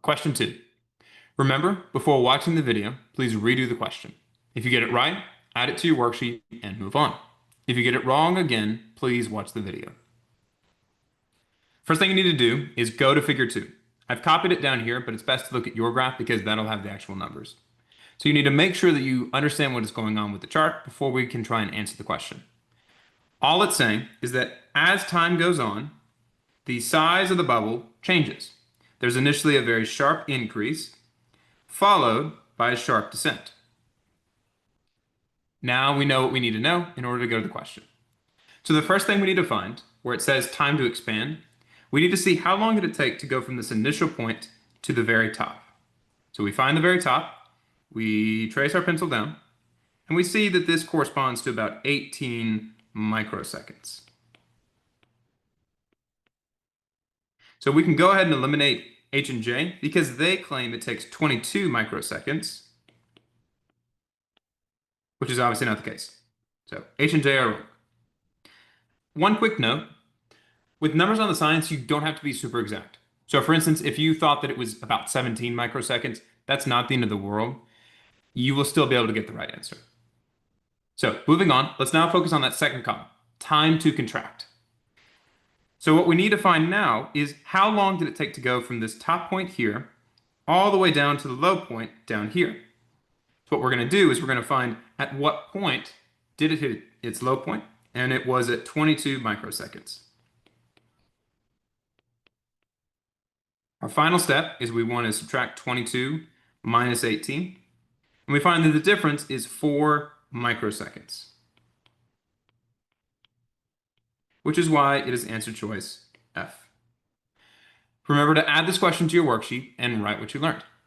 Question 2. Remember, before watching the video, please redo the question. If you get it right, add it to your worksheet and move on. If you get it wrong again, please watch the video. First thing you need to do is go to figure 2. I've copied it down here, but it's best to look at your graph because that'll have the actual numbers. So you need to make sure that you understand what is going on with the chart before we can try and answer the question. All it's saying is that as time goes on, the size of the bubble changes. There's initially a very sharp increase, followed by a sharp descent. Now we know what we need to know in order to go to the question. So the first thing we need to find, where it says time to expand, we need to see how long did it take to go from this initial point to the very top. So we find the very top, we trace our pencil down, and we see that this corresponds to about 18 microseconds. So we can go ahead and eliminate H and J because they claim it takes 22 microseconds, which is obviously not the case. So H and J are wrong. One quick note, with numbers on the science, you don't have to be super exact. So for instance, if you thought that it was about 17 microseconds, that's not the end of the world. You will still be able to get the right answer. So moving on, let's now focus on that second column, time to contract. So what we need to find now is how long did it take to go from this top point here all the way down to the low point down here. So what we're going to do is we're going to find at what point did it hit its low point, and it was at 22 microseconds. Our final step is we want to subtract 22 minus 18, and we find that the difference is 4 microseconds, which is why it is answer choice F. Remember to add this question to your worksheet and write what you learned.